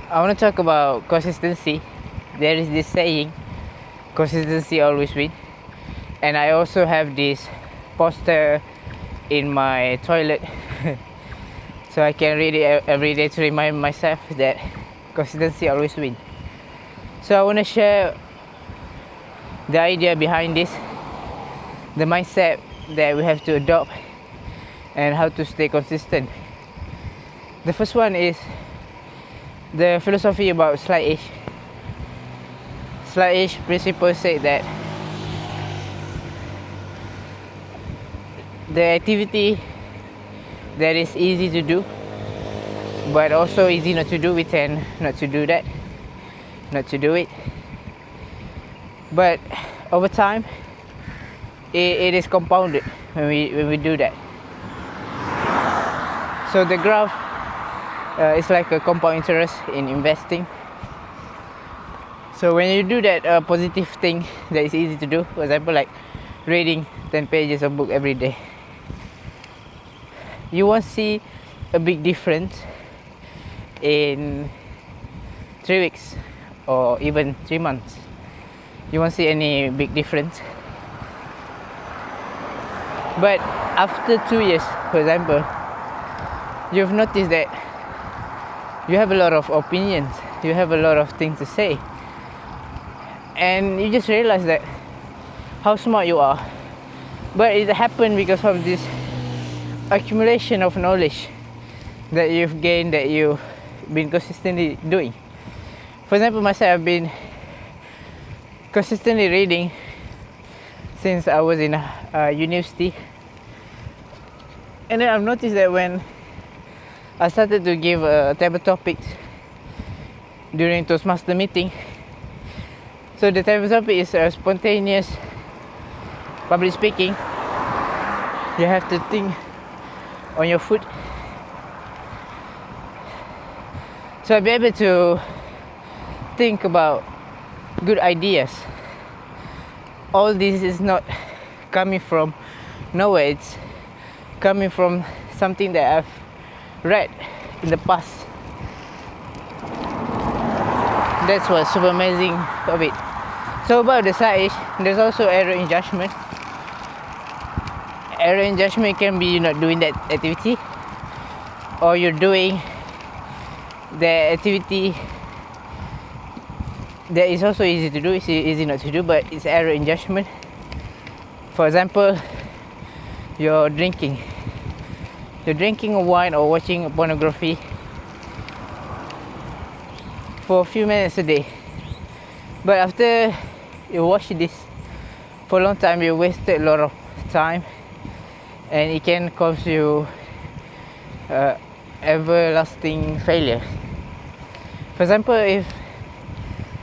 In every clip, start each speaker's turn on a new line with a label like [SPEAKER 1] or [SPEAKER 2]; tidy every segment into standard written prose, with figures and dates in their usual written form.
[SPEAKER 1] I want to talk about consistency. There is this saying, consistency always wins. And I also have this poster in my toilet so I can read it every day to remind myself that consistency always wins. So I want to share the idea behind this, the mindset that we have to adopt, and how to stay consistent. The first one is the philosophy about slight edge. Slight edge principle say that the activity that is easy to do but also easy not to do, we tend not to do that, not to do it. But over time it is compounded when we do that. So the graph is like a compound interest in investing. So when you do that positive thing that is easy to do, for example like reading 10 pages of book every day, you won't see a big difference in 3 weeks or even 3 months. You won't see any big difference. But after 2 years, for example, you've noticed that you have a lot of opinions, you have a lot of things to say, and you just realize that how smart you are. But it happened because of this accumulation of knowledge that you've gained, that you've been consistently doing. For example, myself, I've been consistently reading since I was in university, and then I've noticed that when I started to give table topics during Toastmaster meeting, so the table topic is spontaneous public speaking. You have to think on your foot. So I'll be able to think about good ideas. All this is not coming from nowhere, it's coming from something that I've read in the past. That's what's super amazing of it. So about the size, there's also error in judgment. Error in judgment can be you're not doing that activity, or you're doing the activity that is also easy to do, it's easy not to do, but it's error in judgment. For example, you're drinking wine or watching pornography for a few minutes a day, but after you watch this for a long time, you wasted a lot of time, and it can cause you everlasting failure. For example, if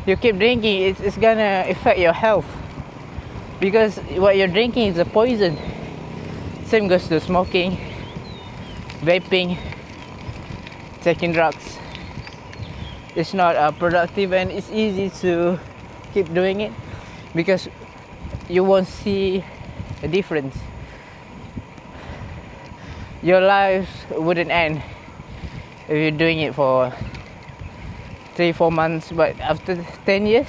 [SPEAKER 1] you keep drinking, it's gonna affect your health, because what you're drinking is a poison. Same goes to smoking, vaping, taking drugs. It's not productive, and it's easy to keep doing it because you won't see a difference. Your life wouldn't end if you're doing it for 3-4 months, but after 10 years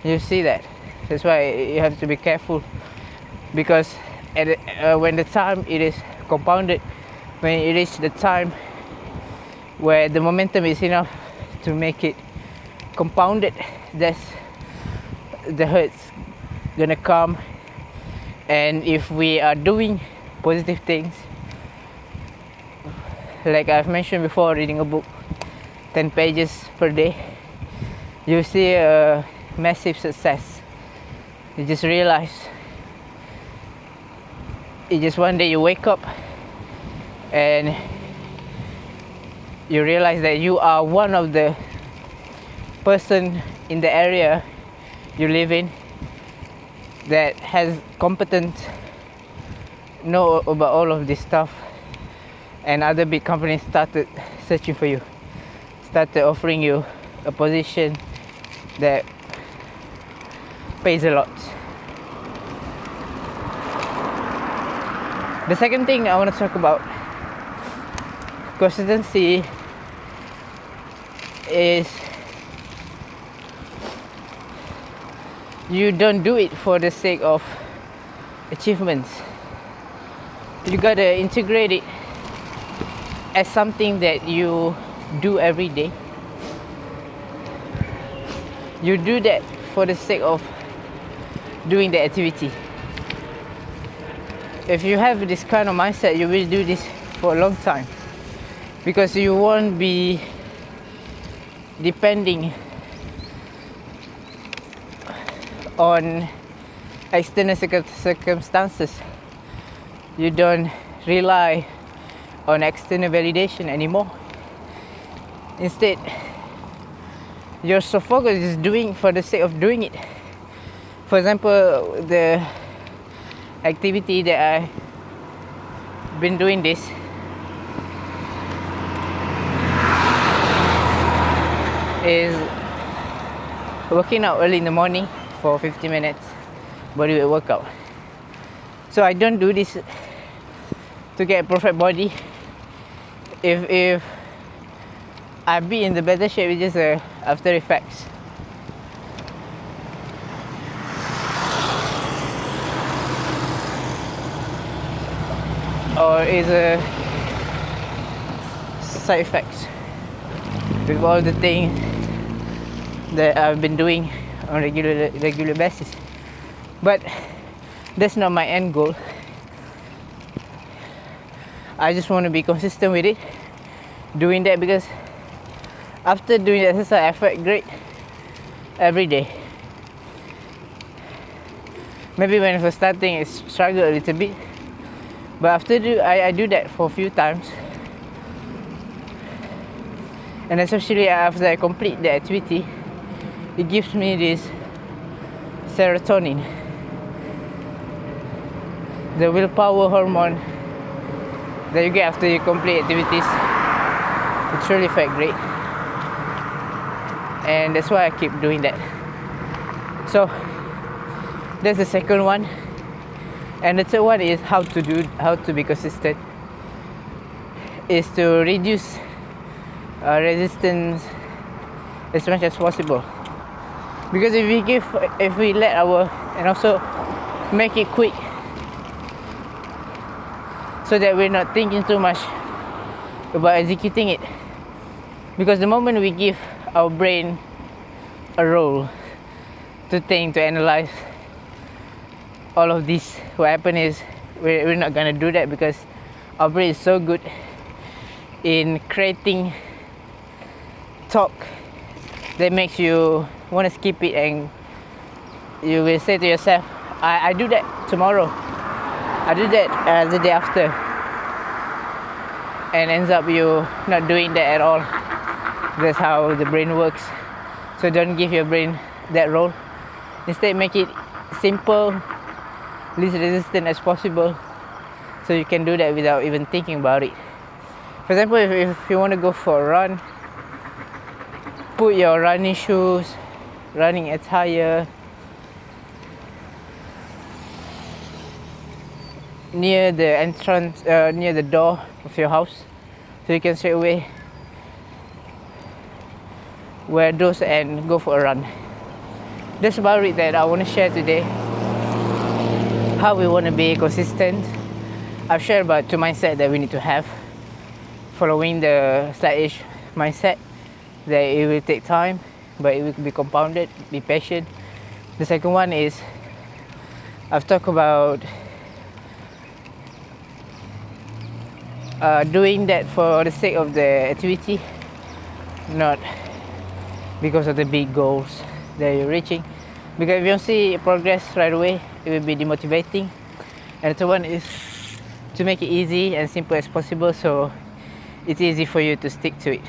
[SPEAKER 1] you see that. That's why you have to be careful, because when the time it is compounded, when it reaches the time where the momentum is enough to make it compounded, that's the hurt's gonna come. And if we are doing positive things, like I've mentioned before, reading a book 10 pages per day, you see a massive success. You just realize, one day you wake up and you realize that you are one of the person in the area you live in that has competence, know about all of this stuff, and other big companies started searching for you, started offering you a position that pays a lot. The second thing I want to talk about, consistency is you don't do it for the sake of achievements. You gotta integrate it as something that you do every day. You do that for the sake of doing the activity. If you have this kind of mindset, you will do this for a long time, because you won't be depending on external circumstances. You don't rely on external validation anymore. Instead, you're so focused is doing for the sake of doing it. For example, the activity that I've been doing this is working out early in the morning for 50 minutes bodyweight workout. So I don't do this to get a perfect body. If I be in the better shape, it's just after effects. Or is a side effects with all the things that I've been doing on regular basis. But that's not my end goal. I just want to be consistent with it, doing that, because after doing the exercise I felt great every day. Maybe when I was starting it struggled a little bit, but after I do that for a few times, and especially after I complete the activity, it gives me this serotonin, the willpower hormone that you get after you complete activities. It really felt great, and that's why I keep doing that. So that's the second one. And the third one is how to be consistent, is to reduce resistance as much as possible. Because if we let and also make it quick, so that we're not thinking too much about executing it. Because the moment we give our brain a role to think, to analyze all of this, what happens is we're not gonna do that, because our brain is so good in creating talk that makes you want to skip it, and you will say to yourself, I do that tomorrow, I do that the day after, and ends up you not doing that at all. That's how the brain works. So don't give your brain that role. Instead, make it simple, least resistant as possible, so you can do that without even thinking about it. For example, if you want to go for a run, put your running shoes, running attire near the entrance, near the door of your house, so you can straight away wear those and go for a run. That's about it that I want to share today. How we want to be consistent. I've shared about 2 mindset that we need to have. Following the slight-ish mindset, that it will take time, but it will be compounded. Be patient. The second one is, I've talked about doing that for the sake of the activity, not because of the big goals that you're reaching. Because if you don't see progress right away, it will be demotivating. And the third one is to make it easy and simple as possible, so it's easy for you to stick to it.